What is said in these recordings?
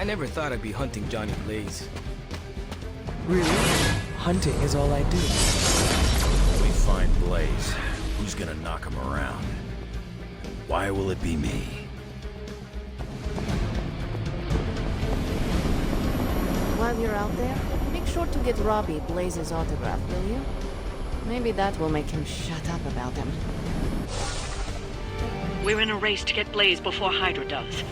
I never thought I'd be hunting Johnny Blaze. Really? Hunting is all I do. When we find Blaze, who's gonna knock him around? Why will it be me? While you're out there, make sure to get Robbie Blaze's autograph, will you? Maybe that will make him shut up about him. We're in a race to get Blaze before Hydra does.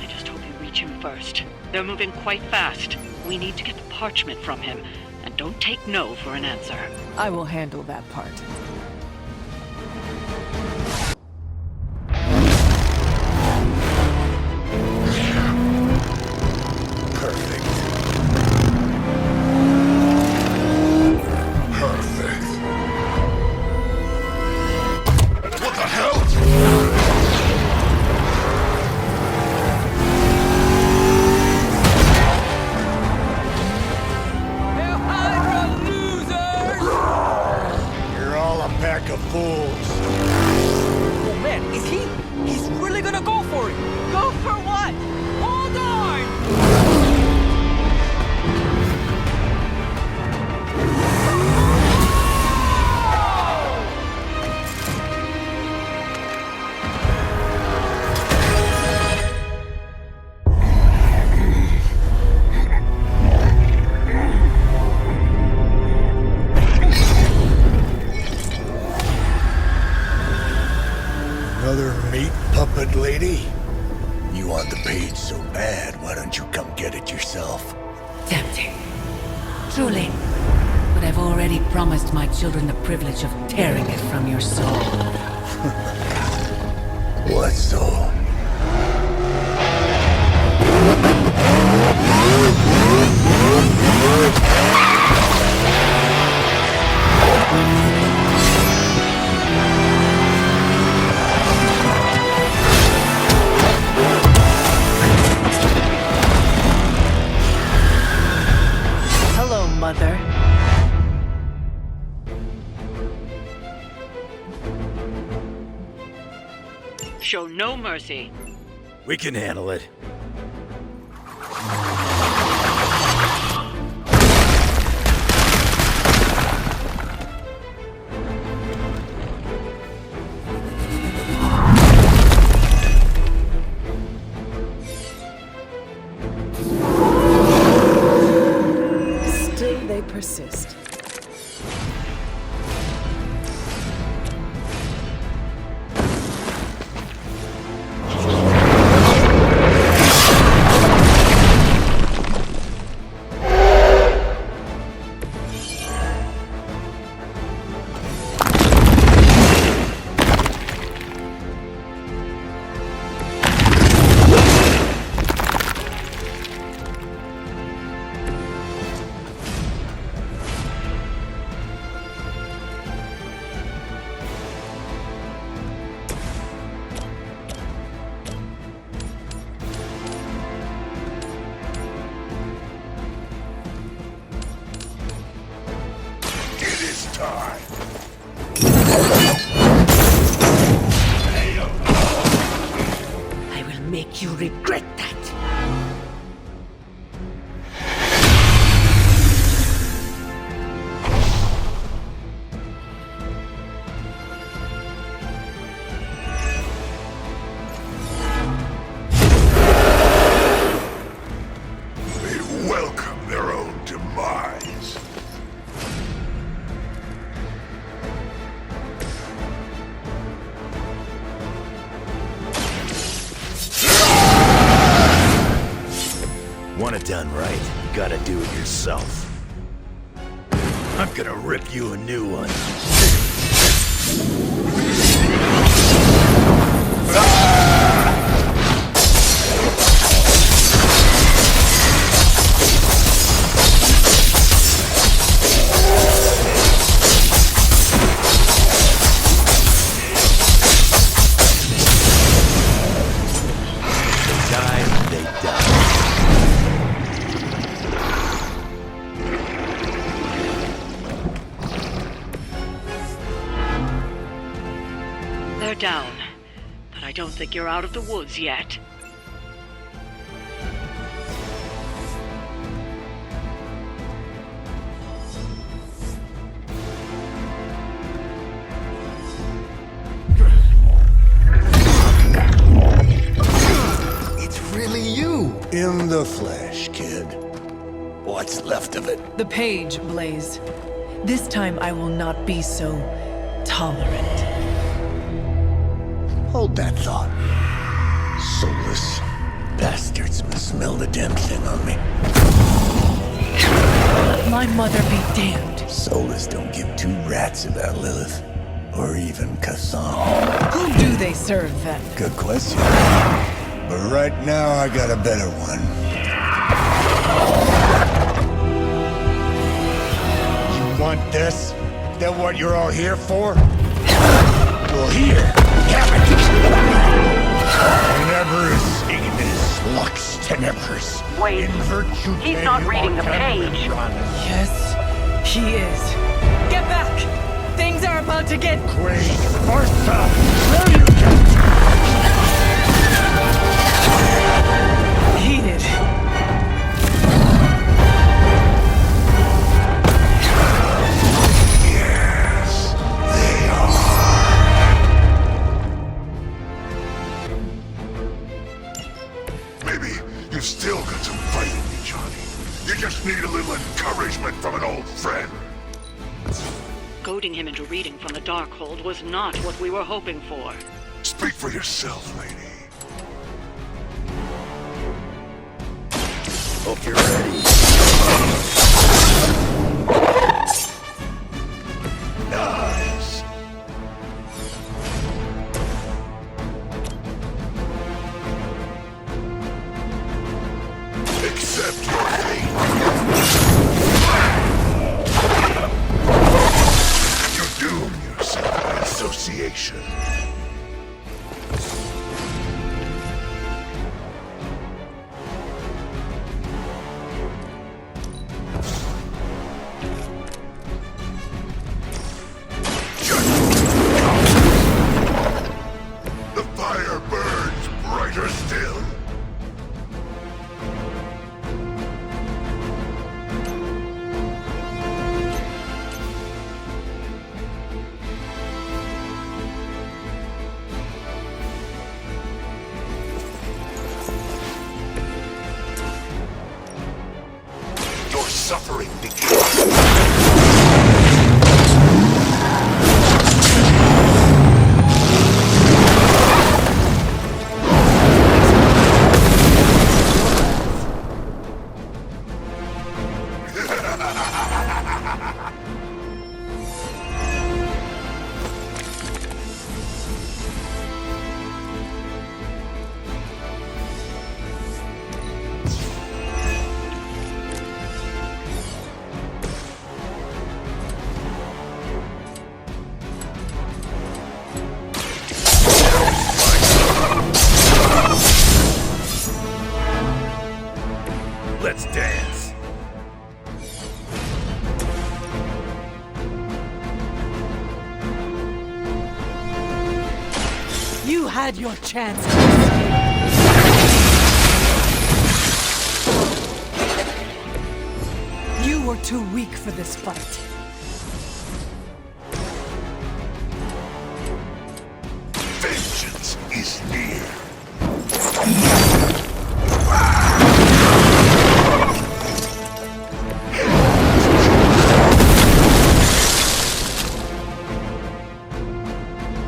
I just hope you reach him first. They're moving quite fast. We need to get the parchment from him, and don't take no for an answer. I will handle that part. Another meat puppet lady? You want the page so bad, why don't you come get it yourself? Tempting. Truly. But I've already promised my children the privilege of tearing it from your soul. What soul? Hello, Mother. Show no mercy. We can handle it. Still they persist. I will make you regret that. They welcome their own demise. Want it done right, you gotta do it yourself. I'm gonna rip you a new one. They die. They're down, but I don't think you're out of the woods yet. From the flesh, kid. What's left of it? The page, Blaze. This time I will not be so tolerant. Hold that thought. Soulless bastards will smell the damn thing on me. Let my mother be damned. Soulless don't give two rats about Lilith. Or even Kassan. Who do they serve then? Good question. But right now I got a better one. You want this? Is that what you're all here for? Well, here, have it! Tenebris ignis lux tenebris. Wait, In virtue he's not reading the page. Yes, he is. Get back! Things are about to get Great Martha! Where you get? heated. Yes, they are. Maybe you've still got some fight in you, Johnny. You just need a little encouragement from an old friend. Goading him into reading from the Darkhold was not what we were hoping for. Speak for yourself, lady. Hope you're ready. Nice. Accept your fate. You doom yourself by association. The fire burns brighter still. Your suffering begins. Let's dance. You had your chance. You were too weak for this fight. Vengeance is near.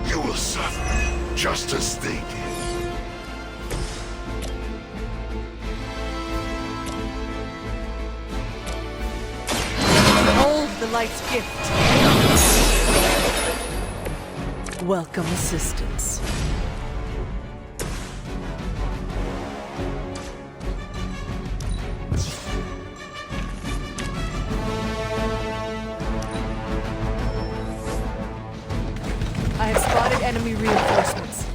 You will suffer just as they did. Hold the light's gift. Welcome assistance. I have spotted enemy reinforcements.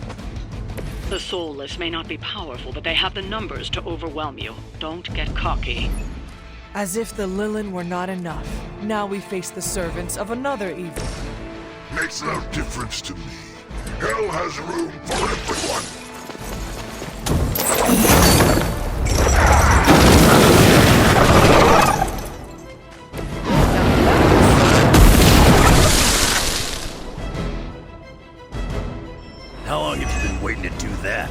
The Soulless may not be powerful, but they have the numbers to overwhelm you. Don't get cocky. As if the Lilith were not enough, now we face the servants of another evil. Makes no difference to me. Hell has room for everyone. How long have you been waiting to do that?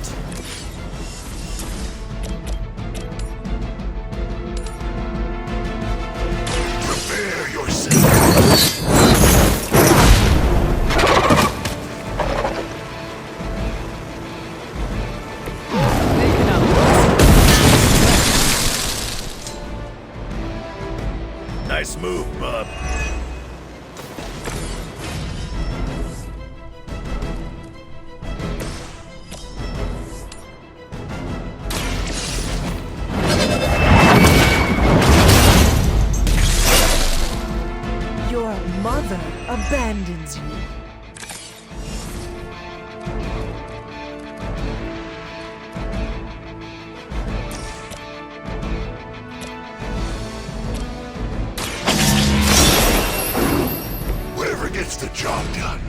abandons you. Whatever gets the job done.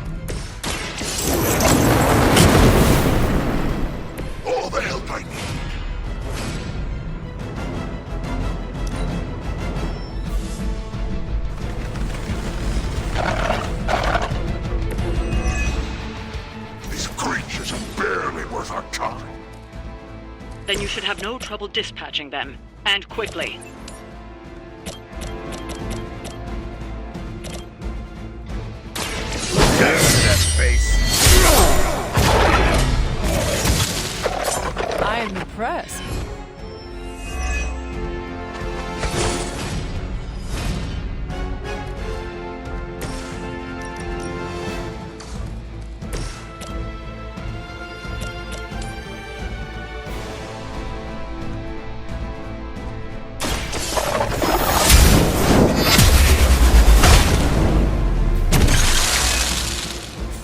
All the help I need. These creatures are barely worth our time. Then you should have no trouble dispatching them. And quickly. That face. I am impressed.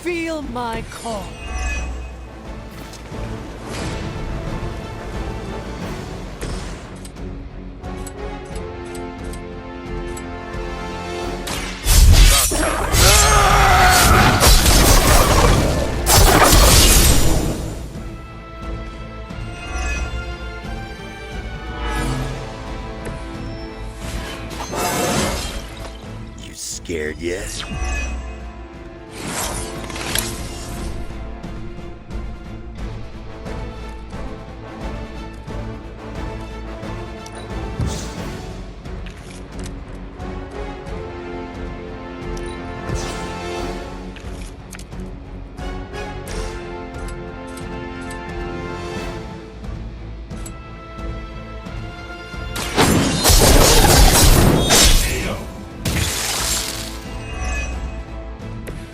Feel my call. You scared yet?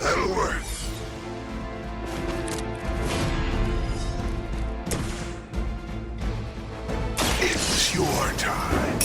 That'll work. It's your time.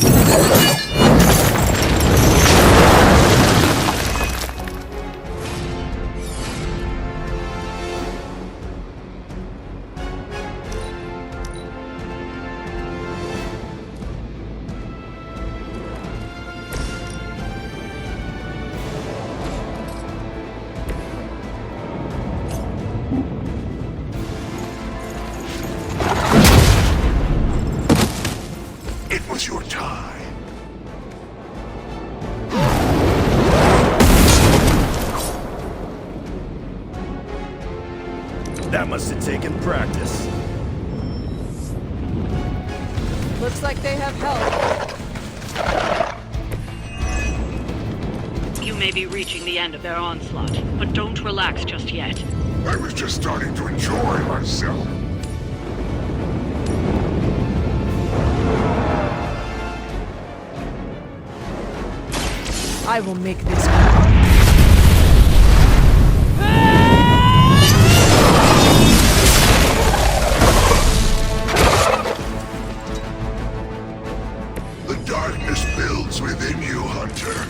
It was your time. That must have taken practice. Looks like they have help. You may be reaching the end of their onslaught, but don't relax just yet. I was just starting to enjoy myself. I will make this good. The darkness builds within you, Hunter.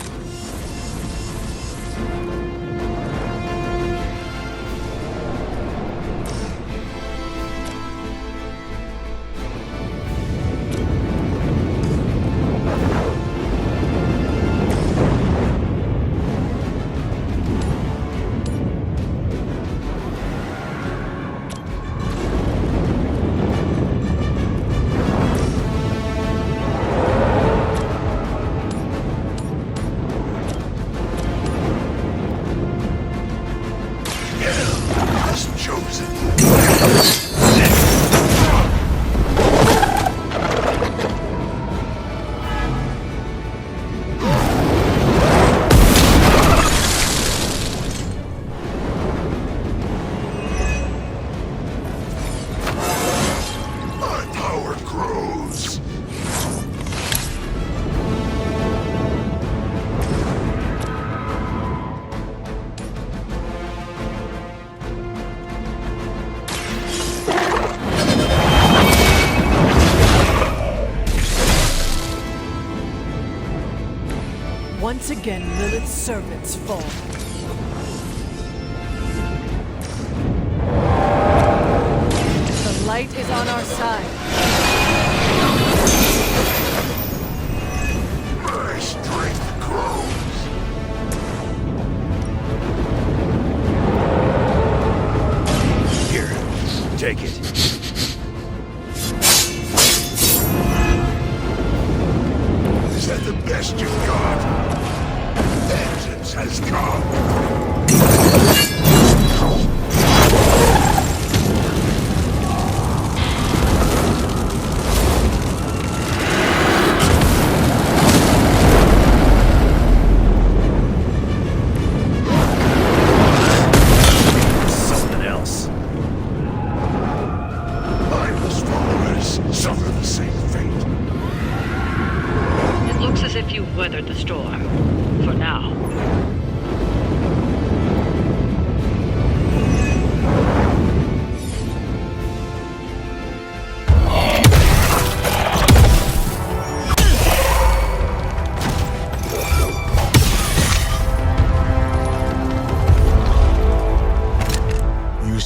Once again, Lilith's servants fall.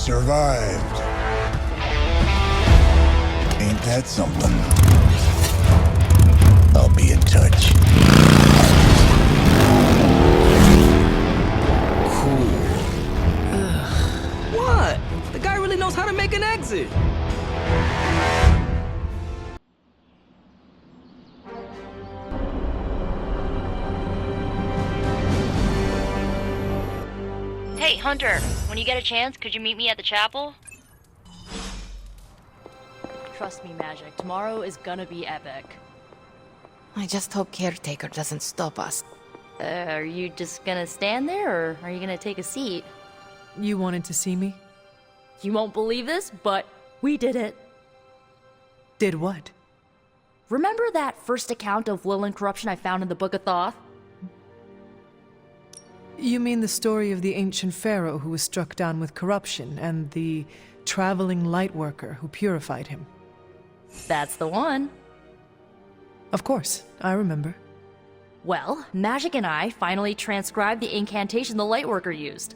survived. Ain't that something? I'll be in touch. What? The guy really knows how to make an exit. Hey, Hunter, when you get a chance, could you meet me at the chapel? Trust me, Magic. Tomorrow is gonna be epic. I just hope Caretaker doesn't stop us. Are you just gonna stand there, or are you gonna take a seat? You wanted to see me? You won't believe this, but we did it. Did what? Remember that first account of Lilith corruption I found in the Book of Thoth? You mean the story of the ancient pharaoh who was struck down with corruption, and the traveling lightworker who purified him? That's the one. Of course, I remember. Well, Magic and I finally transcribed the incantation the lightworker used.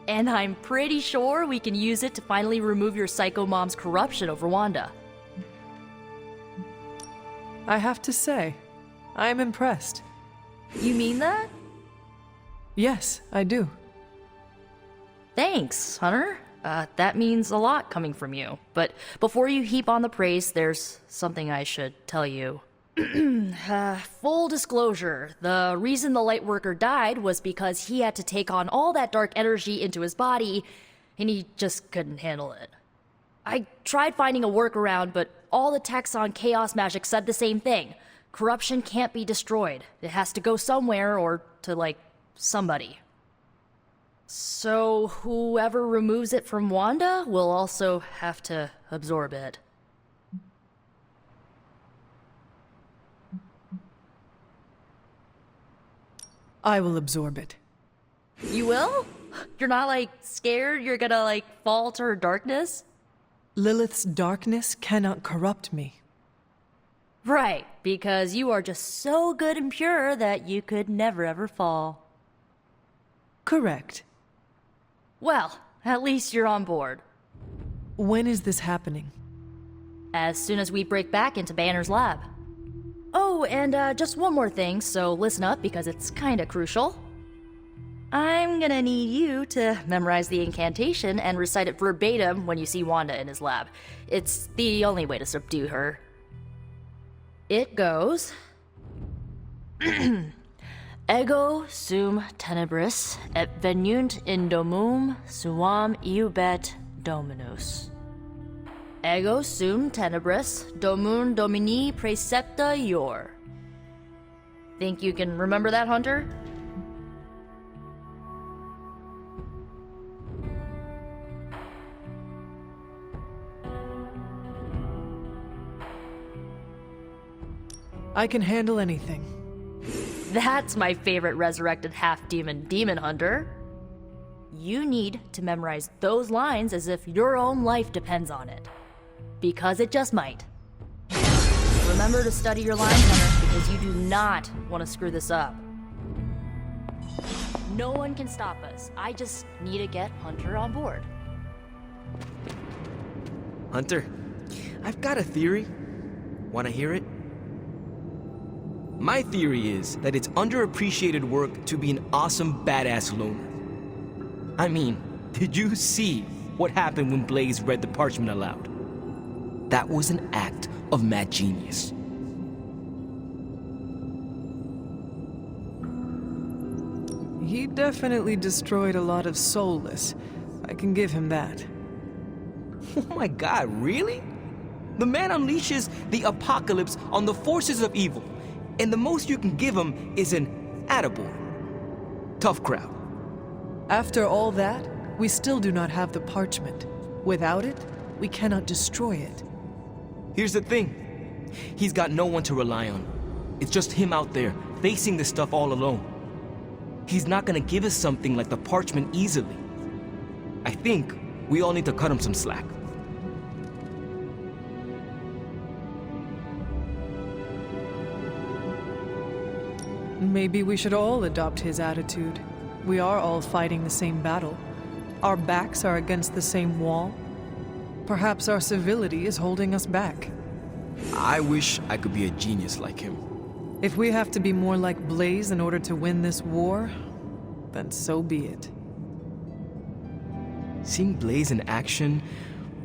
And I'm pretty sure we can use it to finally remove your psycho mom's corruption over Wanda. I have to say, I am impressed. You mean that? Yes, I do. Thanks, Hunter. That means a lot coming from you. But before you heap on the praise, there's something I should tell you. Full disclosure, the reason the Lightworker died was because he had to take on all that dark energy into his body, and he just couldn't handle it. I tried finding a workaround, but all the texts on Chaos Magic said the same thing. Corruption can't be destroyed. It has to go somewhere, or to, somebody. So whoever removes it from Wanda will also have to absorb it. I will absorb it. You will? You're not, scared you're gonna, fall to her darkness? Lilith's darkness cannot corrupt me. Right, because you are just so good and pure that you could never ever fall. Correct. Well, at least you're on board. When is this happening? As soon as we break back into Banner's lab. Oh, and just one more thing, so listen up because it's kinda crucial. I'm gonna need you to memorize the incantation and recite it verbatim when you see Wanda in his lab. It's the only way to subdue her. It goes... Ego sum tenebris et venunt in domum suam iubet dominus. Ego sum tenebris domum domini precepta ior. Think you can remember that, Hunter? I can handle anything. That's my favorite resurrected half-demon demon hunter. You need to memorize those lines as if your own life depends on it. Because it just might. Remember to study your lines, Hunter, because you do not want to screw this up. No one can stop us. I just need to get Hunter on board. Hunter, I've got a theory. Wanna hear it? My theory is that it's underappreciated work to be an awesome, badass loner. I mean, did you see what happened when Blaze read the parchment aloud? That was an act of mad genius. He definitely destroyed a lot of soulless. I can give him that. Oh my god, really? The man unleashes the apocalypse on the forces of evil, and the most you can give him is an attaboy. Tough crowd. After all that, we still do not have the parchment. Without it, we cannot destroy it. Here's the thing. He's got no one to rely on. It's just him out there, facing this stuff all alone. He's not gonna give us something like the parchment easily. I think we all need to cut him some slack. Maybe we should all adopt his attitude. We are all fighting the same battle. Our backs are against the same wall. Perhaps our civility is holding us back. I wish I could be a genius like him. If we have to be more like Blaze in order to win this war, then so be it. Seeing Blaze in action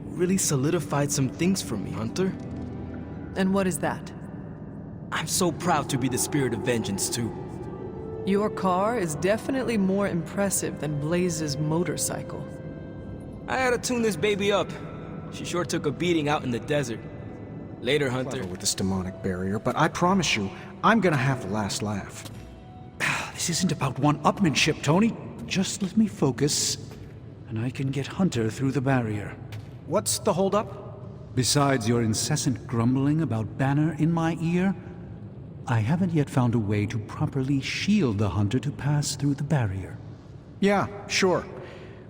really solidified some things for me, Hunter. And what is that? I'm so proud to be the spirit of vengeance, too. Your car is definitely more impressive than Blaze's motorcycle. I had to tune this baby up. She sure took a beating out in the desert. Later, Hunter. Clever with this demonic barrier, but I promise you, I'm gonna have the last laugh. This isn't about one-upmanship, Tony. Just let me focus, and I can get Hunter through the barrier. What's the holdup? Besides your incessant grumbling about Banner in my ear, I haven't yet found a way to properly shield the Hunter to pass through the barrier. Yeah, sure.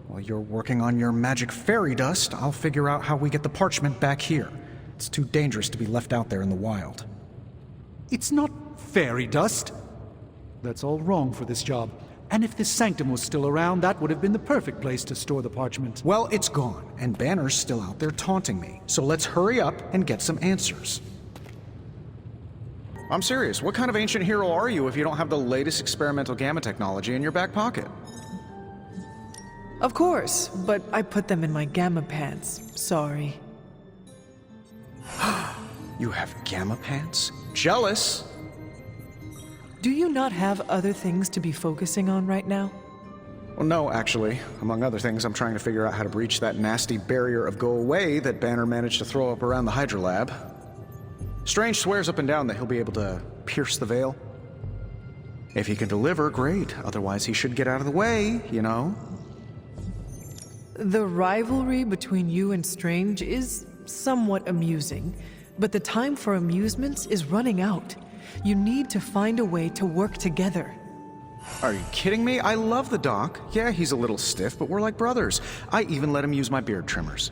While you're working on your magic fairy dust, I'll figure out how we get the parchment back here. It's too dangerous to be left out there in the wild. It's not fairy dust. That's all wrong for this job. And if this sanctum was still around, that would have been the perfect place to store the parchment. Well, it's gone, and Banner's still out there taunting me. So let's hurry up and get some answers. I'm serious. What kind of ancient hero are you if you don't have the latest experimental gamma technology in your back pocket? Of course, but I put them in my gamma pants. Sorry. You have gamma pants? Jealous? Do you not have other things to be focusing on right now? Well, no, actually. Among other things, I'm trying to figure out how to breach that nasty barrier of go away that Banner managed to throw up around the Hydra lab. Strange swears up and down that he'll be able to pierce the veil. If he can deliver, great. Otherwise, he should get out of the way, you know? The rivalry between you and Strange is somewhat amusing, but the time for amusements is running out. You need to find a way to work together. Are you kidding me? I love the Doc. Yeah, he's a little stiff, but we're like brothers. I even let him use my beard trimmers.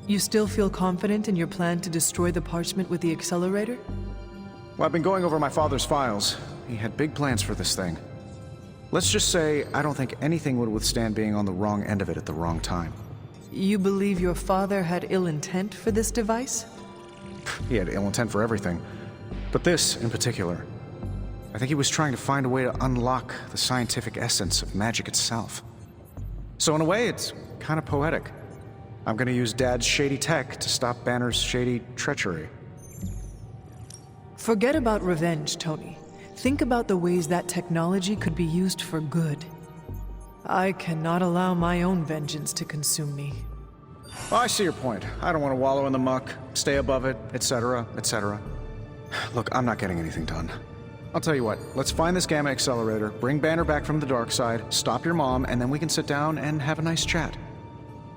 You still feel confident in your plan to destroy the parchment with the accelerator? Well, I've been going over my father's files. He had big plans for this thing. Let's just say I don't think anything would withstand being on the wrong end of it at the wrong time. You believe your father had ill intent for this device? He had ill intent for everything. But this, in particular. I think he was trying to find a way to unlock the scientific essence of magic itself. So in a way, it's kind of poetic. I'm gonna use Dad's shady tech to stop Banner's shady treachery. Forget about revenge, Tony. Think about the ways that technology could be used for good. I cannot allow my own vengeance to consume me. Well, I see your point. I don't want to wallow in the muck, stay above it, etc., etc. Look, I'm not getting anything done. I'll tell you what, let's find this gamma accelerator, bring Banner back from the dark side, stop your mom, and then we can sit down and have a nice chat.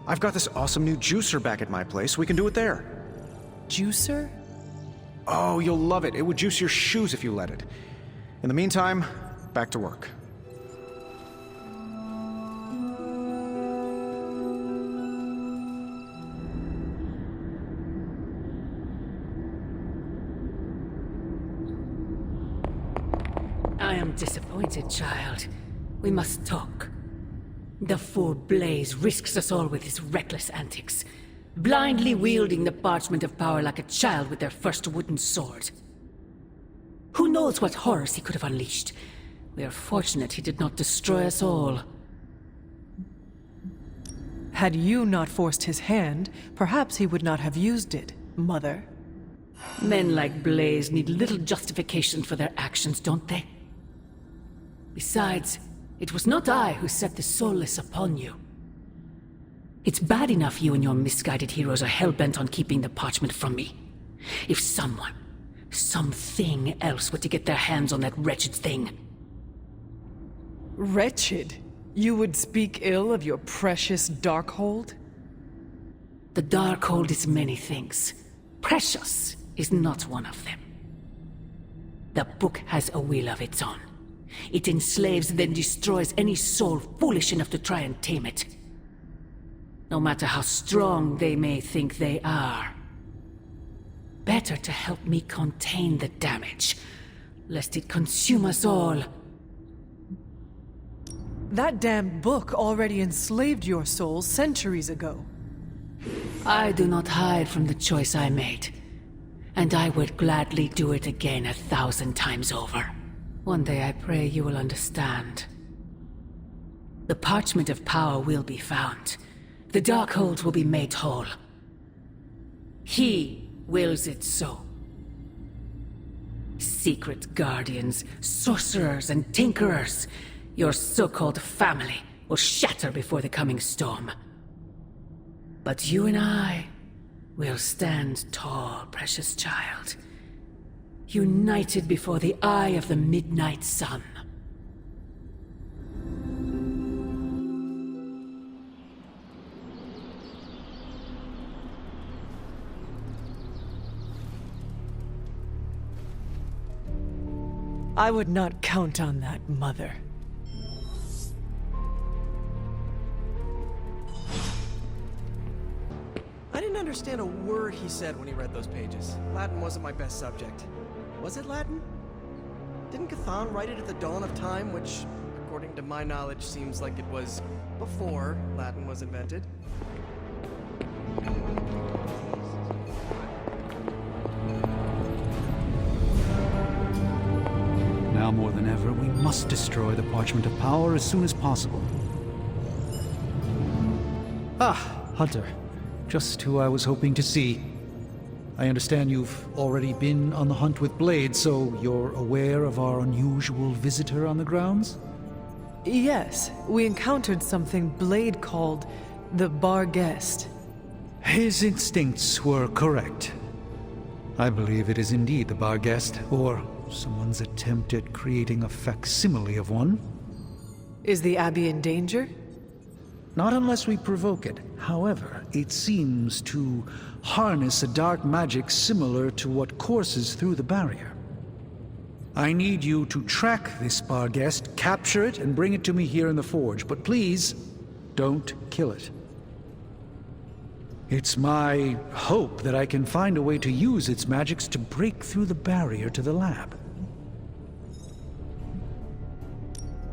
I've got this awesome new juicer back at my place. We can do it there. Juicer? Oh, you'll love it. It would juice your shoes if you let it. In the meantime, back to work. I am disappointed, child. We must talk. The fool Blaze risks us all with his reckless antics, blindly wielding the parchment of power like a child with their first wooden sword. Who knows what horrors he could have unleashed? We are fortunate he did not destroy us all. Had you not forced his hand, perhaps he would not have used it, Mother. Men like Blaze need little justification for their actions, don't they? Besides, it was not I who set the soulless upon you. It's bad enough you and your misguided heroes are hell-bent on keeping the parchment from me. If someone, something else were to get their hands on that wretched thing. Wretched? You would speak ill of your precious Darkhold? The Darkhold is many things. Precious is not one of them. The book has a will of its own. It enslaves, then destroys any soul foolish enough to try and tame it. No matter how strong they may think they are. Better to help me contain the damage, lest it consume us all. That damned book already enslaved your soul centuries ago. I do not hide from the choice I made. And I would gladly do it again 1,000 times over. One day I pray you will understand. The parchment of power will be found. The Darkhold will be made whole. He wills it so. Secret guardians, sorcerers, and tinkerers, your so-called family will shatter before the coming storm. But you and I will stand tall, precious child. United before the eye of the midnight sun. I would not count on that, Mother. I didn't understand a word he said when he read those pages. Latin wasn't my best subject. Was it Latin? Didn't Cthon write it at the dawn of time, which, according to my knowledge, seems like it was before Latin was invented? Now more than ever, we must destroy the Parchment of Power as soon as possible. Ah, Hunter. Just who I was hoping to see. I understand you've already been on the hunt with Blade, so you're aware of our unusual visitor on the grounds? Yes, we encountered something Blade called the Bar Guest. His instincts were correct. I believe it is indeed the Bar Guest, or someone's attempt at creating a facsimile of one. Is the Abbey in danger? Not unless we provoke it. However, it seems to harness a dark magic similar to what courses through the barrier. I need you to track this Bar Guest, capture it, and bring it to me here in the Forge. But please, don't kill it. It's my hope that I can find a way to use its magics to break through the barrier to the lab.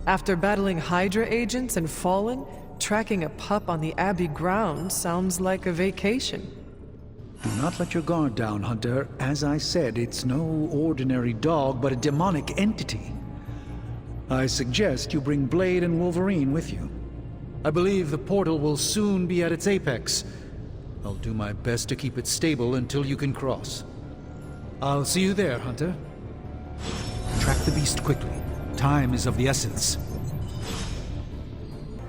After battling Hydra agents and Fallen, tracking a pup on the Abbey grounds sounds like a vacation. Do not let your guard down, Hunter. As I said, it's no ordinary dog, but a demonic entity. I suggest you bring Blade and Wolverine with you. I believe the portal will soon be at its apex. I'll do my best to keep it stable until you can cross. I'll see you there, Hunter. Track the beast quickly. Time is of the essence.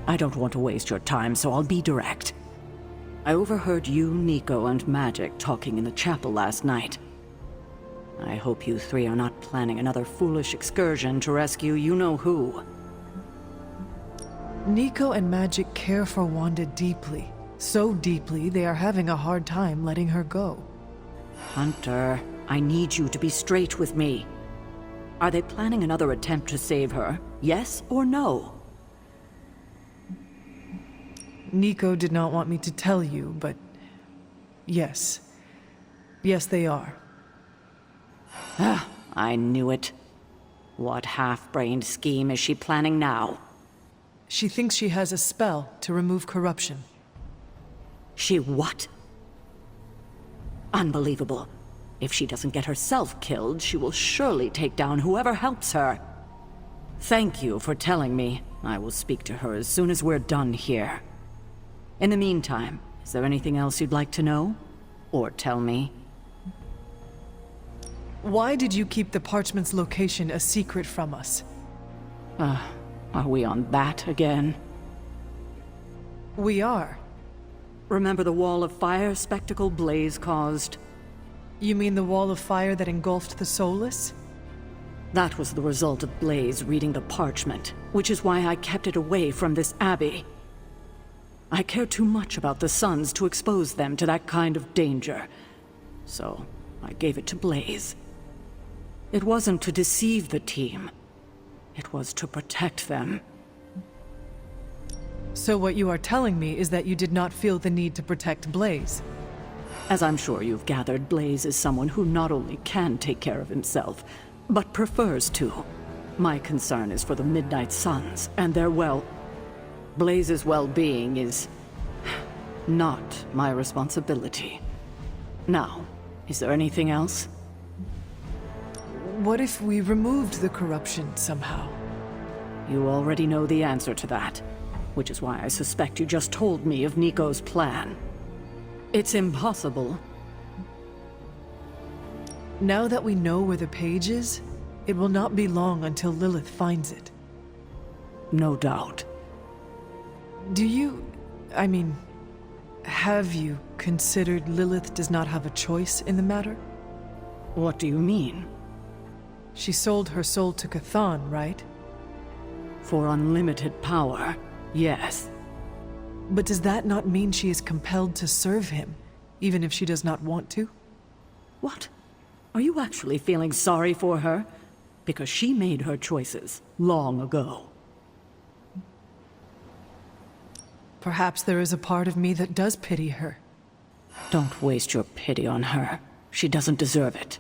I don't want to waste your time, so I'll be direct. I overheard you, Nico, and Magic talking in the chapel last night. I hope you three are not planning another foolish excursion to rescue you-know-who. Nico and Magic care for Wanda deeply. So deeply, they are having a hard time letting her go. Hunter, I need you to be straight with me. Are they planning another attempt to save her? Yes or no? Nico did not want me to tell you, but yes. Yes, they are. I knew it. What half-brained scheme is she planning now? She thinks she has a spell to remove corruption. She what? Unbelievable. If she doesn't get herself killed, she will surely take down whoever helps her. Thank you for telling me. I will speak to her as soon as we're done here. In the meantime, is there anything else you'd like to know? Or tell me? Why did you keep the parchment's location a secret from us? Are we on that again? We are. Remember the wall of fire spectacle Blaze caused? You mean the wall of fire that engulfed the Soulless? That was the result of Blaze reading the parchment, which is why I kept it away from this abbey. I care too much about the Sons to expose them to that kind of danger. So, I gave it to Blaze. It wasn't to deceive the team. It was to protect them. So what you are telling me is that you did not feel the need to protect Blaze? As I'm sure you've gathered, Blaze is someone who not only can take care of himself, but prefers to. My concern is for the Midnight Suns and their, well, Blaze's well-being is not my responsibility. Now, is there anything else? What if we removed the corruption somehow? You already know the answer to that, which is why I suspect you just told me of Nico's plan. It's impossible. Now that we know where the page is, it will not be long until Lilith finds it. No doubt. Have you considered Lilith does not have a choice in the matter? What do you mean? She sold her soul to Chthon, right? For unlimited power, yes. But does that not mean she is compelled to serve him, even if she does not want to? What? Are you actually feeling sorry for her? Because she made her choices long ago. Perhaps there is a part of me that does pity her. Don't waste your pity on her. She doesn't deserve it.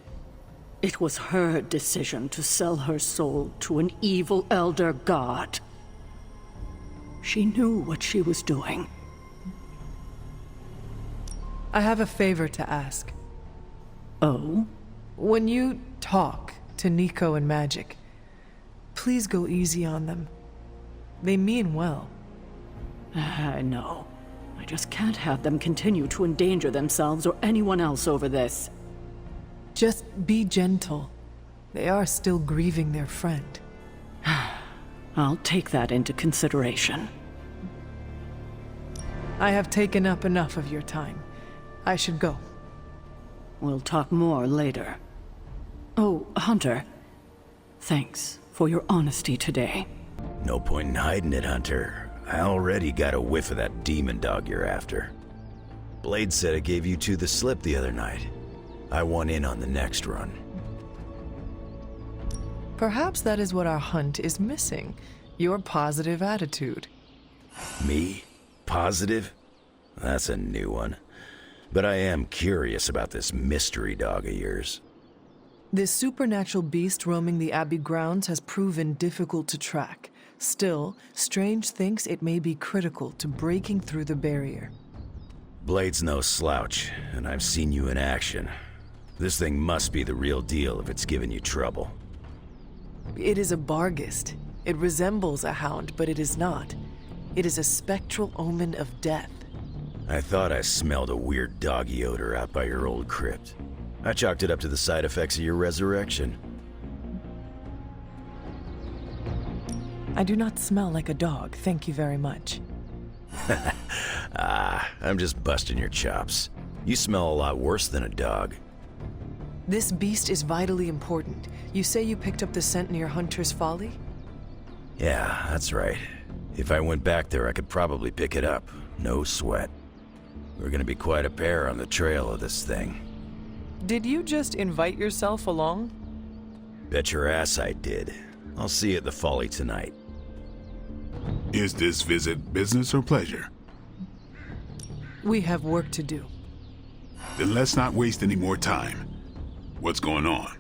It was her decision to sell her soul to an evil elder god. She knew what she was doing. I have a favor to ask. Oh? When you talk to Nico and Magic, please go easy on them. They mean well. I know. I just can't have them continue to endanger themselves or anyone else over this. Just be gentle. They are still grieving their friend. I'll take that into consideration. I have taken up enough of your time. I should go. We'll talk more later. Oh, Hunter. Thanks for your honesty today. No point in hiding it, Hunter. I already got a whiff of that demon dog you're after. Blade said it gave you two the slip the other night. I want in on the next run. Perhaps that is what our hunt is missing. Your positive attitude. Me? Positive? That's a new one. But I am curious about this mystery dog of yours. This supernatural beast roaming the Abbey grounds has proven difficult to track. Still, Strange thinks it may be critical to breaking through the barrier. Blade's no slouch, and I've seen you in action. This thing must be the real deal if it's giving you trouble. It is a Barghest. It resembles a hound, but it is not. It is a spectral omen of death. I thought I smelled a weird doggy odor out by your old crypt. I chalked it up to the side effects of your resurrection. I do not smell like a dog, thank you very much. I'm just busting your chops. You smell a lot worse than a dog. This beast is vitally important. You say you picked up the scent near Hunter's Folly? Yeah, that's right. If I went back there, I could probably pick it up. No sweat. We're gonna be quite a pair on the trail of this thing. Did you just invite yourself along? Bet your ass I did. I'll see you at the Folly tonight. Is this visit business or pleasure? We have work to do. Then let's not waste any more time. What's going on?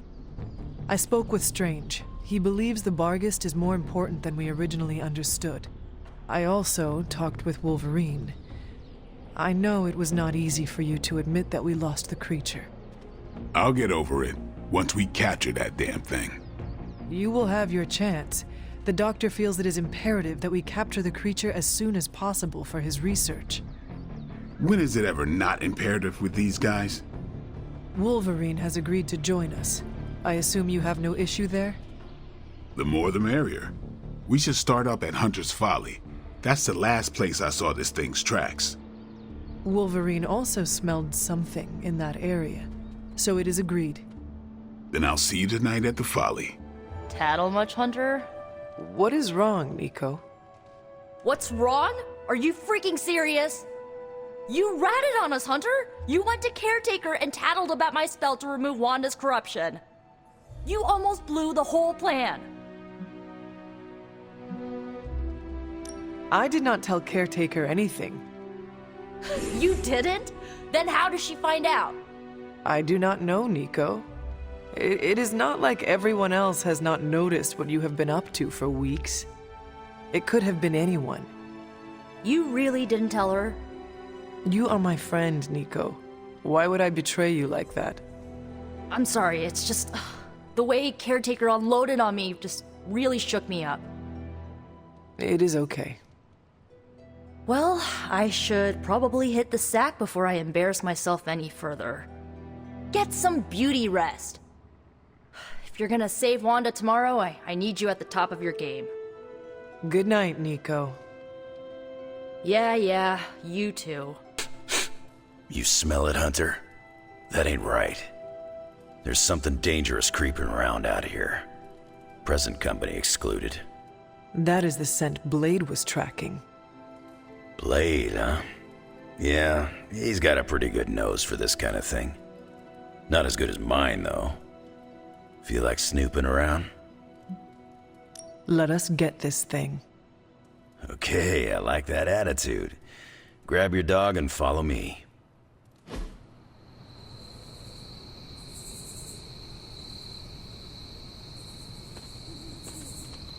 I spoke with Strange. He believes the Barghest is more important than we originally understood. I also talked with Wolverine. I know it was not easy for you to admit that we lost the creature. I'll get over it once we capture that damn thing. You will have your chance. The doctor feels it is imperative that we capture the creature as soon as possible for his research. When is it ever not imperative with these guys? Wolverine has agreed to join us. I assume you have no issue there? The more the merrier. We should start up at Hunter's Folly. That's the last place I saw this thing's tracks. Wolverine also smelled something in that area, so it is agreed. Then I'll see you tonight at the Folly. Tattle much, Hunter? What is wrong, Nico? What's wrong? Are you freaking serious? You ratted on us, Hunter! You went to Caretaker and tattled about my spell to remove Wanda's corruption. You almost blew the whole plan. I did not tell Caretaker anything. You didn't? Then how does she find out? I do not know, Nico. It is not like everyone else has not noticed what you have been up to for weeks. It could have been anyone. You really didn't tell her? You are my friend, Nico. Why would I betray you like that? I'm sorry, it's just... the way Caretaker unloaded on me just really shook me up. It is okay. Well, I should probably hit the sack before I embarrass myself any further. Get some beauty rest. If you're gonna save Wanda tomorrow, I need you at the top of your game. Good night, Nico. Yeah, you too. You smell it, Hunter? That ain't right. There's something dangerous creeping around out here. Present company excluded. That is the scent Blade was tracking. Blade, huh? Yeah, he's got a pretty good nose for this kind of thing. Not as good as mine, though. Feel like snooping around? Let us get this thing. Okay, I like that attitude. Grab your dog and follow me.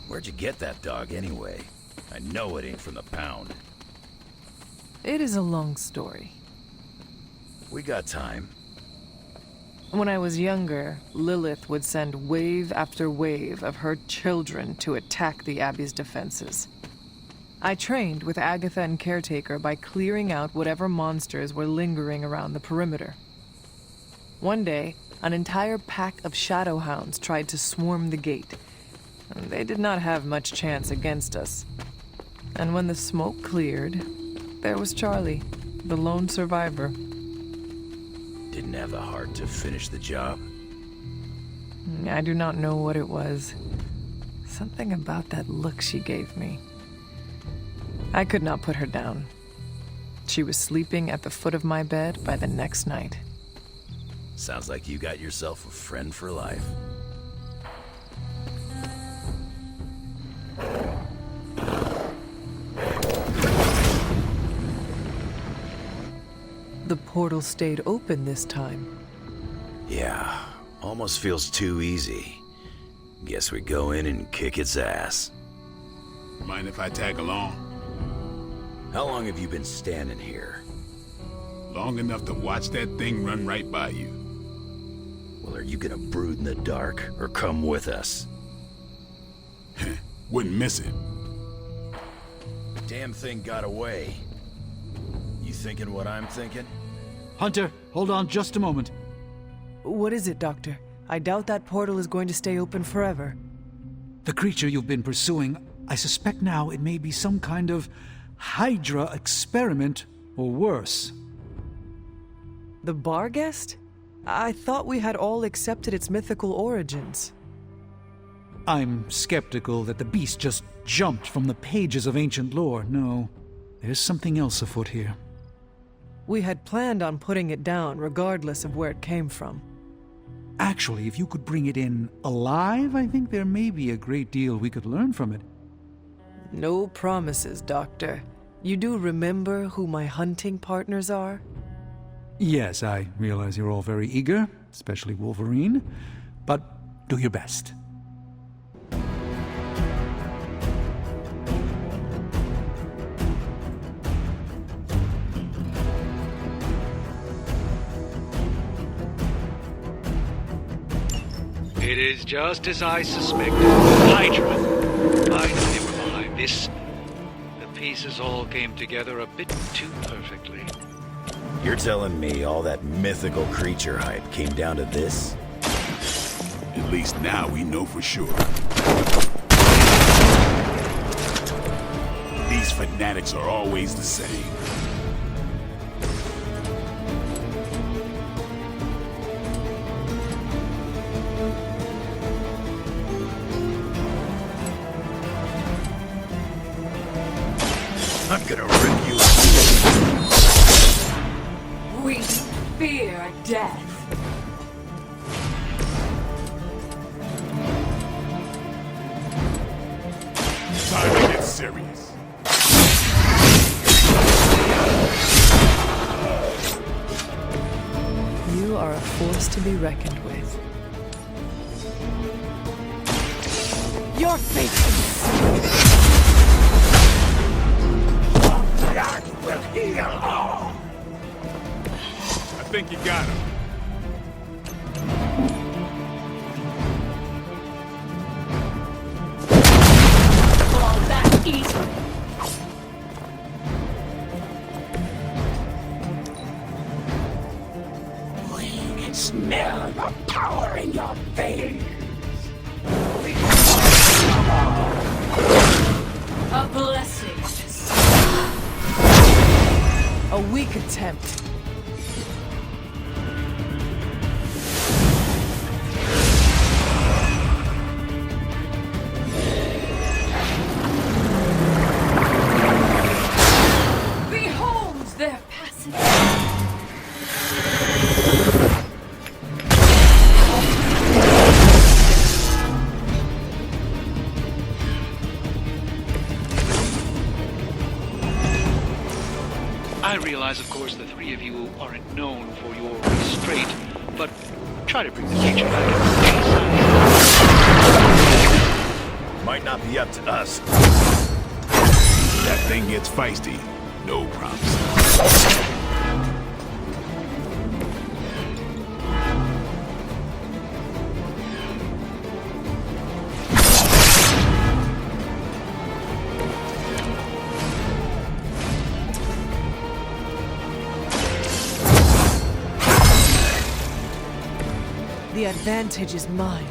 Where'd you get that dog anyway? I know it ain't from the pound. It is a long story. We got time. When I was younger, Lilith would send wave after wave of her children to attack the Abbey's defenses. I trained with Agatha and Caretaker by clearing out whatever monsters were lingering around the perimeter. One day, an entire pack of shadowhounds tried to swarm the gate. They did not have much chance against us. And when the smoke cleared, there was Charlie, the lone survivor. Didn't have the heart to finish the job. I do not know what it was. Something about that look she gave me. I could not put her down. She was sleeping at the foot of my bed by the next night. Sounds like you got yourself a friend for life. The portal stayed open this time. Yeah, almost feels too easy. Guess we go in and kick its ass. Mind if I tag along? How long have you been standing here? Long enough to watch that thing run right by you. Well, are you gonna brood in the dark, or come with us? Wouldn't miss it. Damn thing got away. You thinking what I'm thinking? Hunter, hold on just a moment. What is it, Doctor? I doubt that portal is going to stay open forever. The creature you've been pursuing, I suspect now it may be some kind of Hydra experiment, or worse. The Barghest? I thought we had all accepted its mythical origins. I'm skeptical that the beast just jumped from the pages of ancient lore. No, there's something else afoot here. We had planned on putting it down regardless of where it came from. Actually, if you could bring it in alive, I think there may be a great deal we could learn from it. No promises, Doctor. You do remember who my hunting partners are? Yes, I realize you're all very eager, especially Wolverine, but do your best. It is just as I suspected. Hydra! I knew they were behind this. The pieces all came together a bit too perfectly. You're telling me all that mythical creature hype came down to this? At least now we know for sure. These fanatics are always the same. I'm gonna rip you. We fear death. Time to get serious. You are a force to be reckoned with. Your fate! think you got him? All that easy. We can smell the power in your veins. A blessing. A weak attempt. Behold their passage. I realize, of course, the three of you aren't known for your restraint, but try to bring the teacher back into Might not be up to us. That thing gets feisty. No promises. The advantage is mine.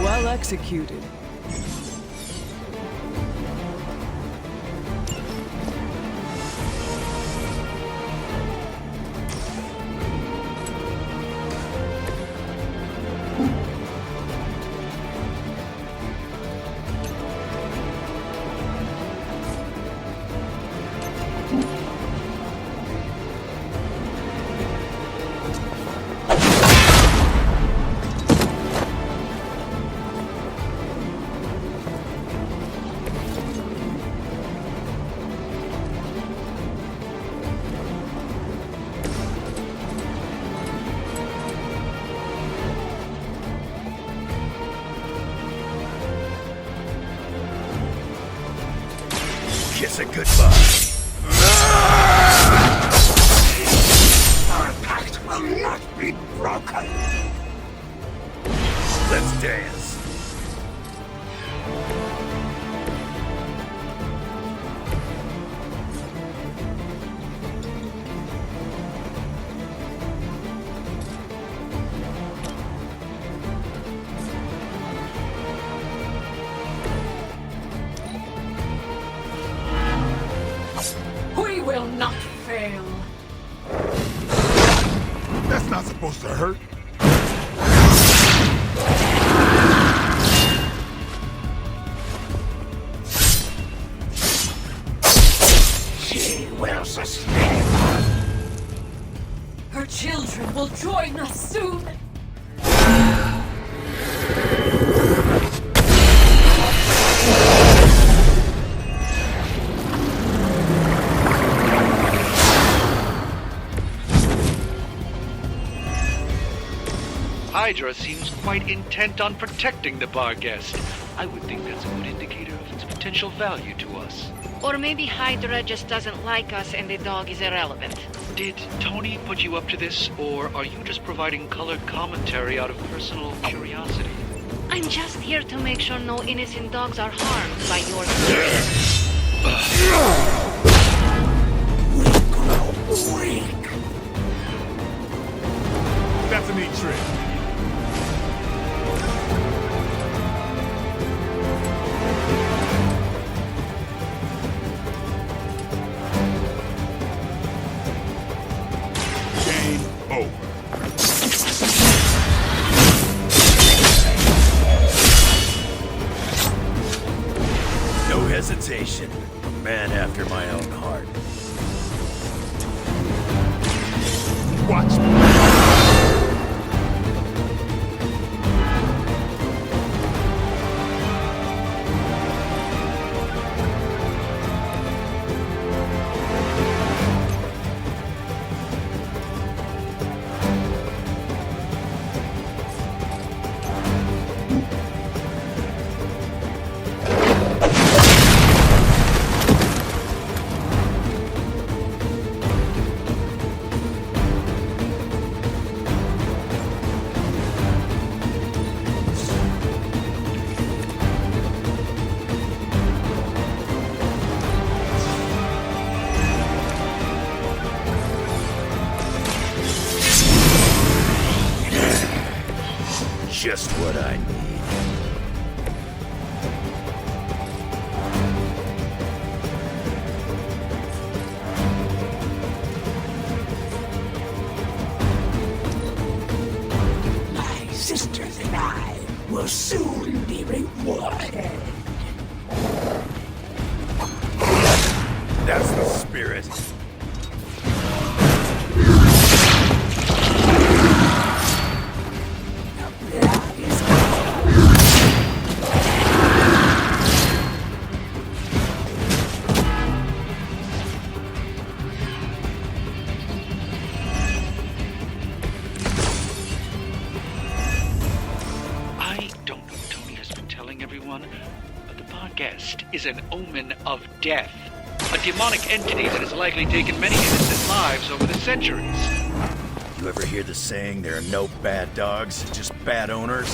Well executed. Kiss it goodbye. Our pact will not be broken. Let's dance. We will not fail. That's not supposed to hurt. She will sustain us. Her children will join us soon. Hydra seems quite intent on protecting the bar guest. I would think that's a good indicator of its potential value to us. Or maybe Hydra just doesn't like us and the dog is irrelevant. Did Tony put you up to this, or are you just providing colored commentary out of personal curiosity? I'm just here to make sure no innocent dogs are harmed by your spirit. That's a neat trick. reputation. A man after my own heart. Watch me. Just what I need. My sisters and I will soon be rewarded. That's the spirit. Is an omen of death. A demonic entity that has likely taken many innocent lives over the centuries. You ever hear the saying, there are no bad dogs, just bad owners?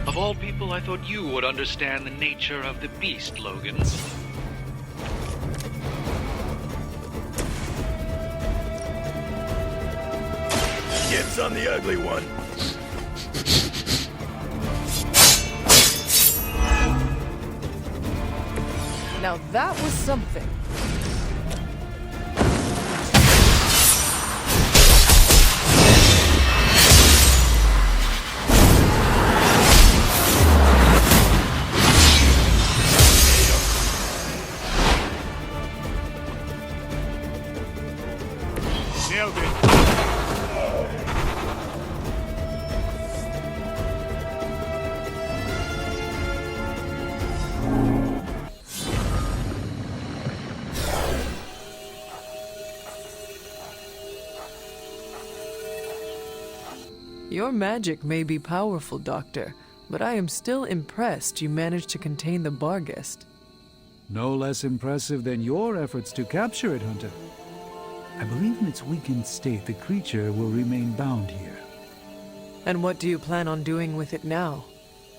Of all people, I thought you would understand the nature of the beast, Logan. Dibs on the ugly one. Now that was something. Nailed it. Your magic may be powerful, Doctor, but I am still impressed you managed to contain the Barghest. No less impressive than your efforts to capture it, Hunter. I believe in its weakened state, the creature will remain bound here. And what do you plan on doing with it now?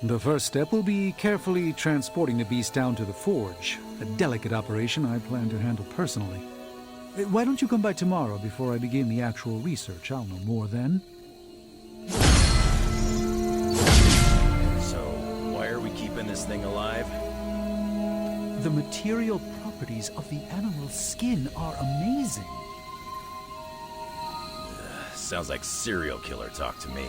The first step will be carefully transporting the beast down to the forge, a delicate operation I plan to handle personally. Why don't you come by tomorrow before I begin the actual research? I'll know more then. So, why are we keeping this thing alive? The material properties of the animal's skin are amazing. Sounds like serial killer talk to me.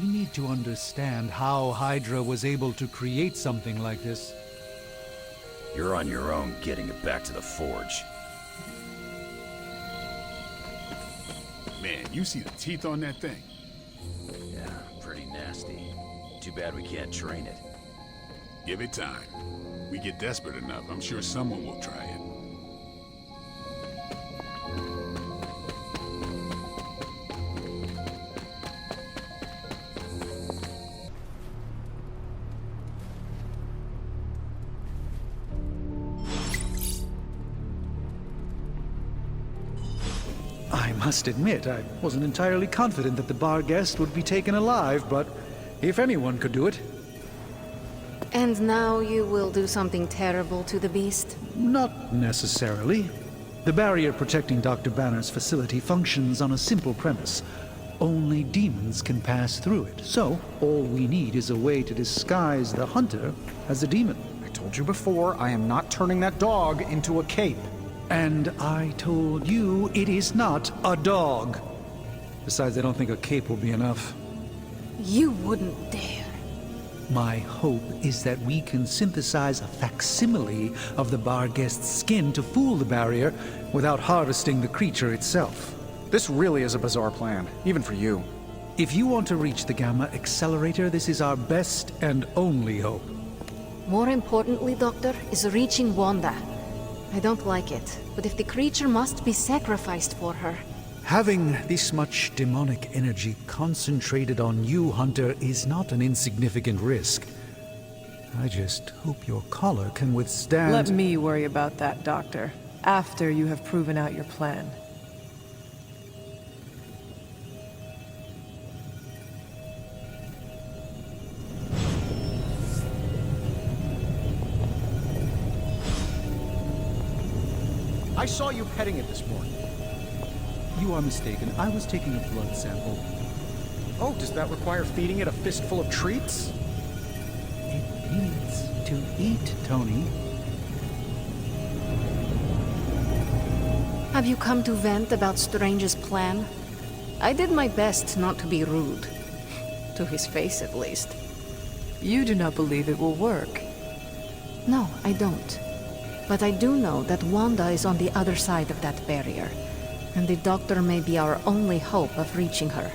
We need to understand how Hydra was able to create something like this. You're on your own getting it back to the forge. Man, you see the teeth on that thing? Yeah, pretty nasty. Too bad we can't train it. Give it time. We get desperate enough, I'm sure someone will try it. I must admit, I wasn't entirely confident that the Barghest would be taken alive, but if anyone could do it... And now you will do something terrible to the beast? Not necessarily. The barrier protecting Dr. Banner's facility functions on a simple premise. Only demons can pass through it, so all we need is a way to disguise the hunter as a demon. I told you before, I am not turning that dog into a cape. And I told you it is not a dog. Besides, I don't think a cape will be enough. You wouldn't dare. My hope is that we can synthesize a facsimile of the Barghest's skin to fool the barrier without harvesting the creature itself. This really is a bizarre plan, even for you. If you want to reach the Gamma Accelerator, this is our best and only hope. More importantly, Doctor, is reaching Wanda. I don't like it, but if the creature must be sacrificed for her... Having this much demonic energy concentrated on you, Hunter, is not an insignificant risk. I just hope your collar can withstand... Let me worry about that, Doctor, after you have proven out your plan. I saw you petting it this morning. You are mistaken. I was taking a blood sample. Oh, does that require feeding it a fistful of treats? It needs to eat, Tony. Have you come to vent about Strange's plan? I did my best not to be rude. To his face, at least. You do not believe it will work. No, I don't. But I do know that Wanda is on the other side of that barrier, and the Doctor may be our only hope of reaching her.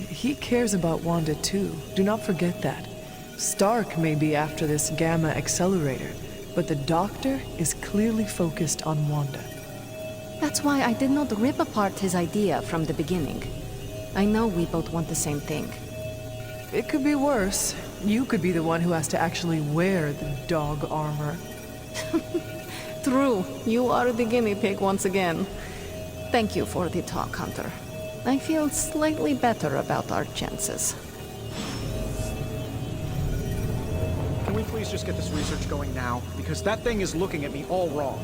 He cares about Wanda too. Do not forget that. Stark may be after this Gamma Accelerator, but the Doctor is clearly focused on Wanda. That's why I did not rip apart his idea from the beginning. I know we both want the same thing. It could be worse. You could be the one who has to actually wear the dog armor. True, you are the guinea pig once again. Thank you for the talk, Hunter. I feel slightly better about our chances. Can we please just get this research going now? Because that thing is looking at me all wrong.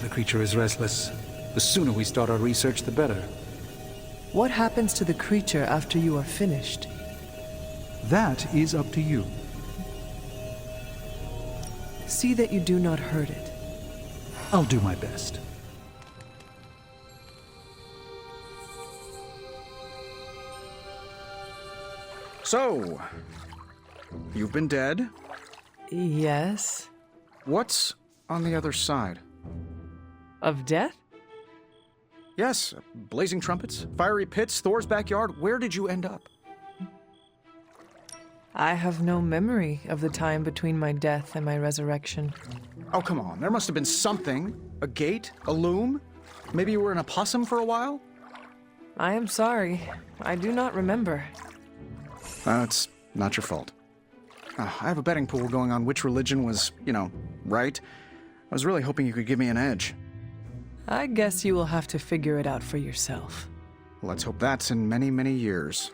The creature is restless. The sooner we start our research, the better. What happens to the creature after you are finished? That is up to you. See that you do not hurt it. I'll do my best. So, you've been dead? Yes. What's on the other side? Of death? Yes, blazing trumpets, fiery pits, Thor's backyard. Where did you end up? I have no memory of the time between my death and my resurrection. Oh, come on. There must have been something. A gate? A loom? Maybe you were in a possum for a while? I am sorry. I do not remember. It's not your fault. I have a betting pool going on which religion was, right. I was really hoping you could give me an edge. I guess you will have to figure it out for yourself. Let's hope that's in many, many years.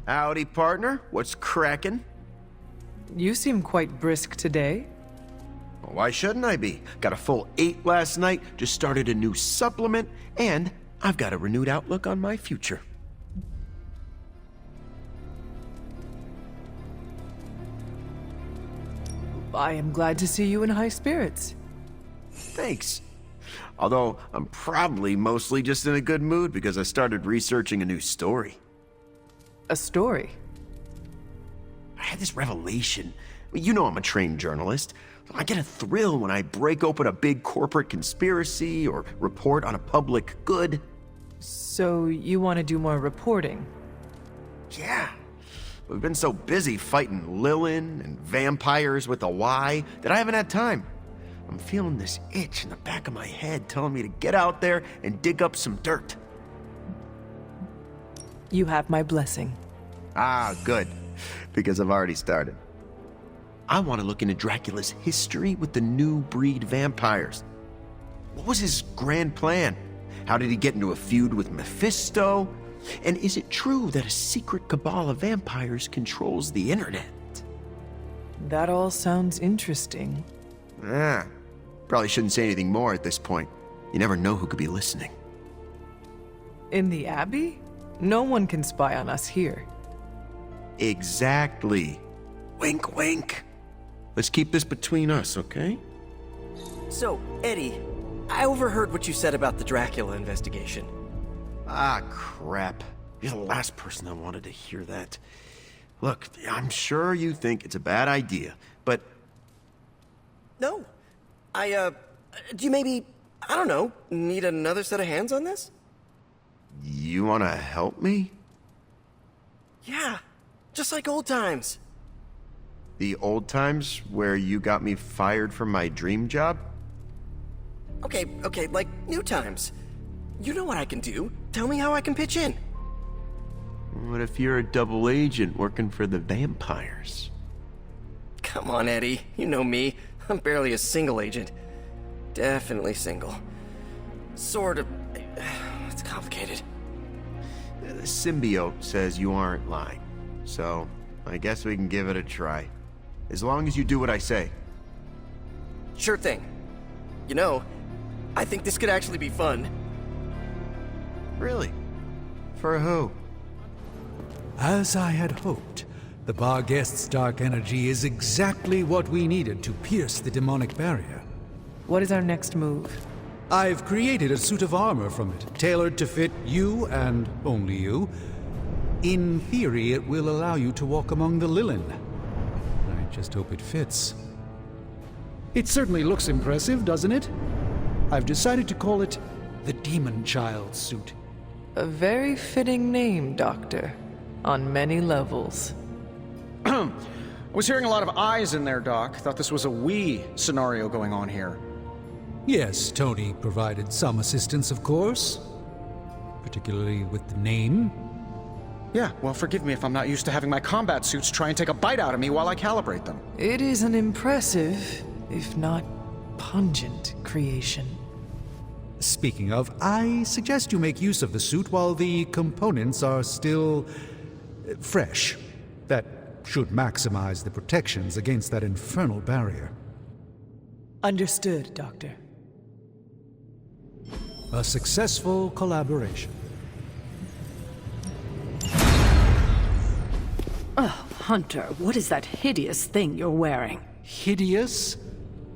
Howdy, partner. What's crackin'? You seem quite brisk today. Why shouldn't I be? Got a full 8 last night, just started a new supplement, and I've got a renewed outlook on my future. I am glad to see you in high spirits. Thanks. Although, I'm probably mostly just in a good mood because I started researching a new story. A story? I had this revelation. You know I'm a trained journalist. I get a thrill when I break open a big corporate conspiracy or report on a public good. So you want to do more reporting? Yeah. We've been so busy fighting Lilith and vampires with a Y that I haven't had time. I'm feeling this itch in the back of my head telling me to get out there and dig up some dirt. You have my blessing. Ah, good. Because I've already started. I want to look into Dracula's history with the new breed vampires. What was his grand plan? How did he get into a feud with Mephisto? And is it true that a secret cabal of vampires controls the internet? That all sounds interesting. Probably shouldn't say anything more at this point. You never know who could be listening. In the Abbey? No one can spy on us here. Exactly. Wink, wink. Let's keep this between us, okay? So, Eddie, I overheard what you said about the Dracula investigation. Ah, crap. You're the last person I wanted to hear that. Look, I'm sure you think it's a bad idea, but... No. Do you maybe, I don't know, need another set of hands on this? You want to help me? Yeah, just like old times. The old times where you got me fired from my dream job? Okay, like new times. You know what I can do. Tell me how I can pitch in. What if you're a double agent working for the vampires? Come on, Eddie. You know me. I'm barely a single agent. Definitely single. Sort of. It's complicated. The symbiote says you aren't lying. So, I guess we can give it a try. As long as you do what I say. Sure thing. You know, I think this could actually be fun. Really? For who? As I had hoped, the Barghest's dark energy is exactly what we needed to pierce the demonic barrier. What is our next move? I've created a suit of armor from it, tailored to fit you and only you. In theory, it will allow you to walk among the Lilith. I just hope it fits. It certainly looks impressive, doesn't it? I've decided to call it the Demon Child suit. A very fitting name, Doctor. On many levels. I was hearing a lot of I's in there, Doc. Thought this was a we scenario going on here. Yes, Tony provided some assistance, of course. Particularly with the name. Yeah, well, forgive me if I'm not used to having my combat suits try and take a bite out of me while I calibrate them. It is an impressive, if not pungent, creation. Speaking of, I suggest you make use of the suit while the components are still fresh. That should maximize the protections against that infernal barrier. Understood, Doctor. A successful collaboration. Oh, Hunter, what is that hideous thing you're wearing? Hideous?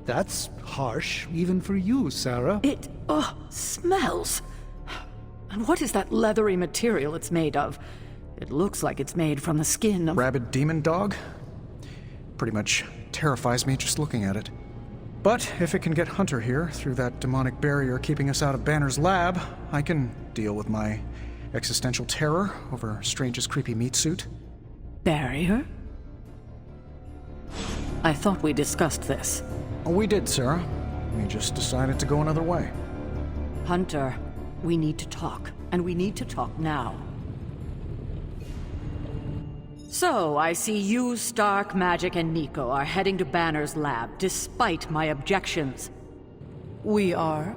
That's harsh, even for you, Sarah. It, smells. And what is that leathery material it's made of? It looks like it's made from the skin of... Rabid demon dog? Pretty much terrifies me just looking at it. But if it can get Hunter here through that demonic barrier keeping us out of Banner's lab, I can deal with my existential terror over Strange's creepy meat suit. Barrier? I thought we discussed this. Oh, we did, Sarah. We just decided to go another way. Hunter, we need to talk, and we need to talk now. So, I see you, Stark, Magic, and Nico are heading to Banner's lab, despite my objections. We are.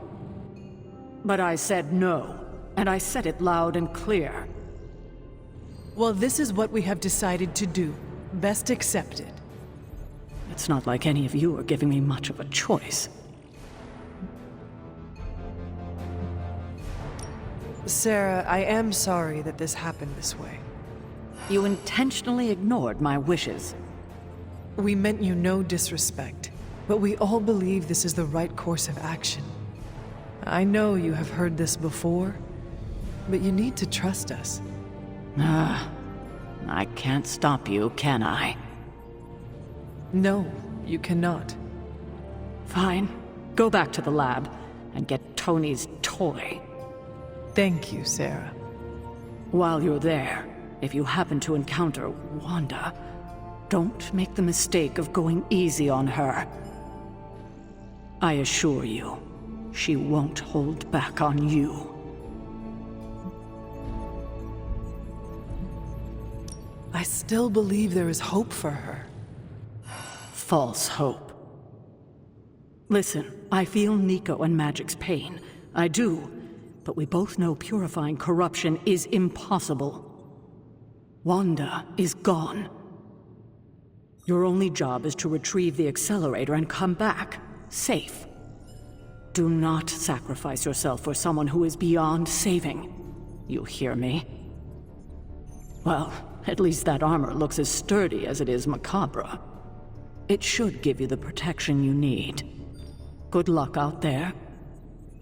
But I said no, and I said it loud and clear. Well, this is what we have decided to do. Best accepted. It's not like any of you are giving me much of a choice. Sarah, I am sorry that this happened this way. You intentionally ignored my wishes. We meant you no disrespect, but we all believe this is the right course of action. I know you have heard this before, but you need to trust us. I can't stop you, can I? No, you cannot. Fine. Go back to the lab and get Tony's toy. Thank you, Sarah. While you're there, if you happen to encounter Wanda, don't make the mistake of going easy on her. I assure you, she won't hold back on you. I still believe there is hope for her. False hope. Listen, I feel Nico and Magic's pain. I do. But we both know purifying corruption is impossible. Wanda is gone. Your only job is to retrieve the accelerator and come back, safe. Do not sacrifice yourself for someone who is beyond saving. You hear me? Well, at least that armor looks as sturdy as it is macabre. It should give you the protection you need. Good luck out there.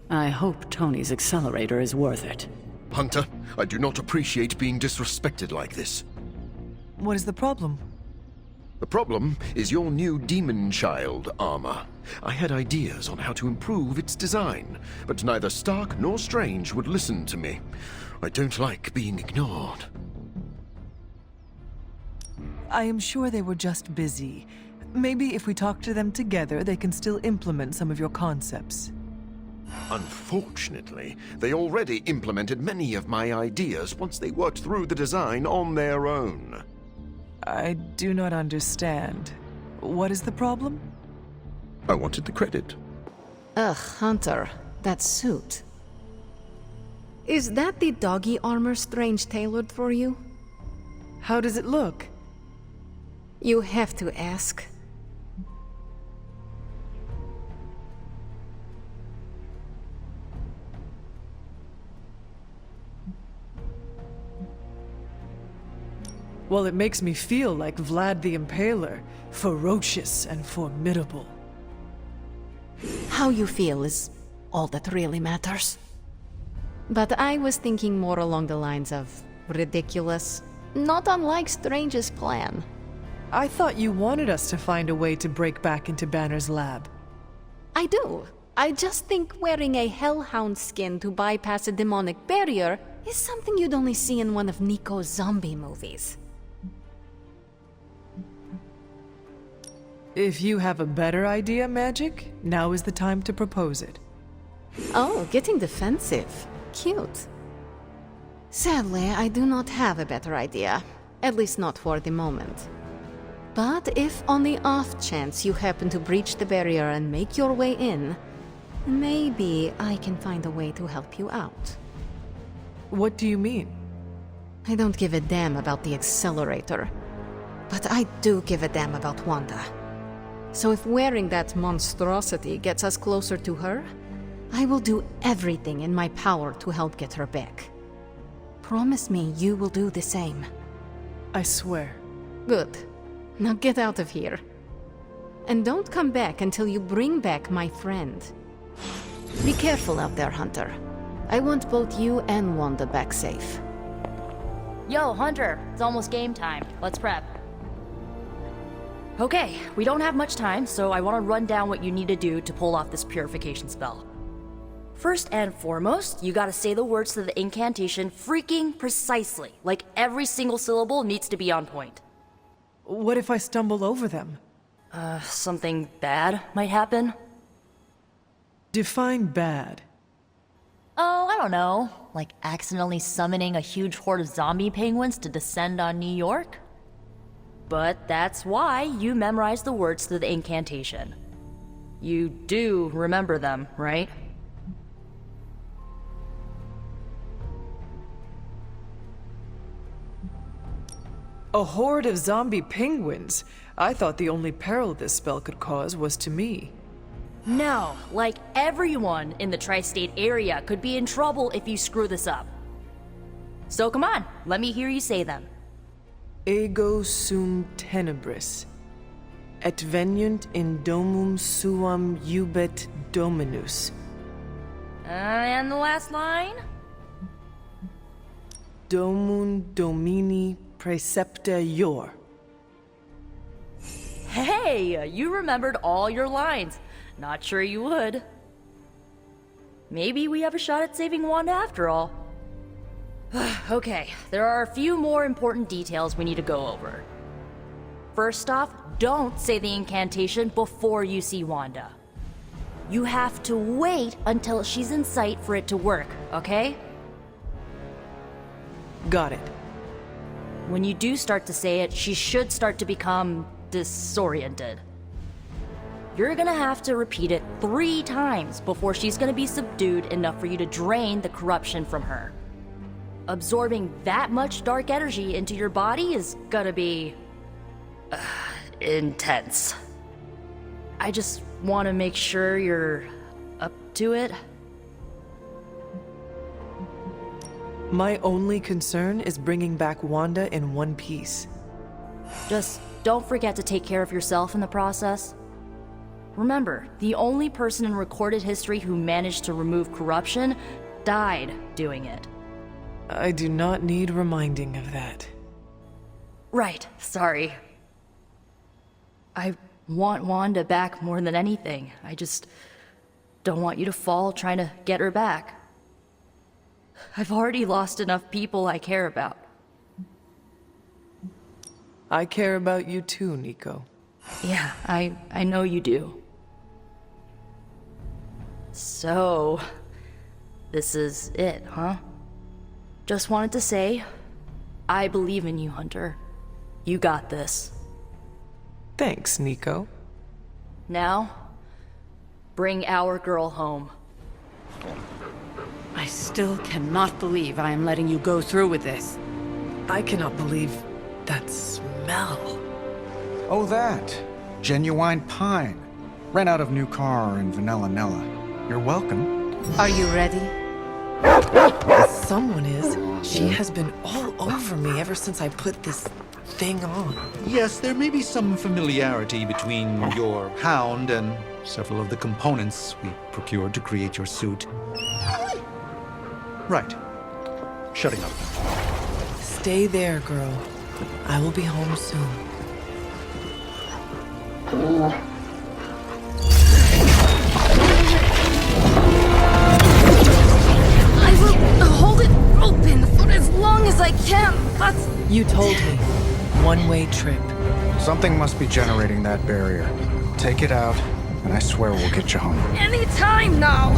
I hope Tony's accelerator is worth it. Hunter, I do not appreciate being disrespected like this. What is the problem? The problem is your new demon child armor. I had ideas on how to improve its design, but neither Stark nor Strange would listen to me. I don't like being ignored. I am sure they were just busy. Maybe if we talk to them together, they can still implement some of your concepts. Unfortunately, they already implemented many of my ideas once they worked through the design on their own. I do not understand. What is the problem? I wanted the credit. Ugh, Hunter, that suit. Is that the doggy armor Strange tailored for you? How does it look? You have to ask. Well, it makes me feel like Vlad the Impaler, ferocious and formidable. How you feel is all that really matters. But I was thinking more along the lines of ridiculous, not unlike Strange's plan. I thought you wanted us to find a way to break back into Banner's lab. I do. I just think wearing a hellhound skin to bypass a demonic barrier is something you'd only see in one of Nico's zombie movies. If you have a better idea, Magic, now is the time to propose it. Oh, getting defensive. Cute. Sadly, I do not have a better idea. At least not for the moment. But if on the off chance you happen to breach the barrier and make your way in, maybe I can find a way to help you out. What do you mean? I don't give a damn about the accelerator. But I do give a damn about Wanda. So if wearing that monstrosity gets us closer to her, I will do everything in my power to help get her back. Promise me you will do the same. I swear. Good. Now get out of here. And don't come back until you bring back my friend. Be careful out there, Hunter. I want both you and Wanda back safe. Yo, Hunter, it's almost game time. Let's prep. Okay, we don't have much time, so I want to run down what you need to do to pull off this purification spell. First and foremost, you gotta say the words to the incantation freaking precisely. Like every single syllable needs to be on point. What if I stumble over them? Something bad might happen? Define bad. Oh, I don't know. Like accidentally summoning a huge horde of zombie penguins to descend on New York? But that's why you memorize the words to the incantation. You do remember them, right? A horde of zombie penguins? I thought the only peril this spell could cause was to me. No, like everyone in the tri-state area could be in trouble if you screw this up. So come on, let me hear you say them. Ego sum tenebris, et veniunt in domum suam iubet dominus. And the last line? Domum domini precepta ior. Hey, you remembered all your lines. Not sure you would. Maybe we have a shot at saving Wanda after all. Okay, there are a few more important details we need to go over. First off, don't say the incantation before you see Wanda. You have to wait until she's in sight for it to work, okay? Got it. When you do start to say it, she should start to become disoriented. You're gonna have to repeat it 3 times before she's gonna be subdued enough for you to drain the corruption from her. Absorbing that much dark energy into your body is gonna be intense. I just want to make sure you're up to it. My only concern is bringing back Wanda in one piece. Just don't forget to take care of yourself in the process. Remember, the only person in recorded history who managed to remove corruption died doing it. I do not need reminding of that. Right, sorry. I want Wanda back more than anything. I just don't want you to fall trying to get her back. I've already lost enough people I care about. I care about you too, Nico. Yeah, I know you do. So, this is it, huh? Just wanted to say, I believe in you, Hunter. You got this. Thanks, Nico. Now, bring our girl home. I still cannot believe I am letting you go through with this. I cannot believe that smell. Oh, that. Genuine pine. Ran out of new car in Vanilla Nella. You're welcome. Are you ready? Someone is. She has been all over me ever since I put this thing on. Yes, there may be some familiarity between your hound and several of the components we procured to create your suit. Right. Shutting up. Stay there, girl. I will be home soon. I will hold it open for as long as I can, but... You told me. One-way trip. Something must be generating that barrier. Take it out, and I swear we'll get you home. Anytime now!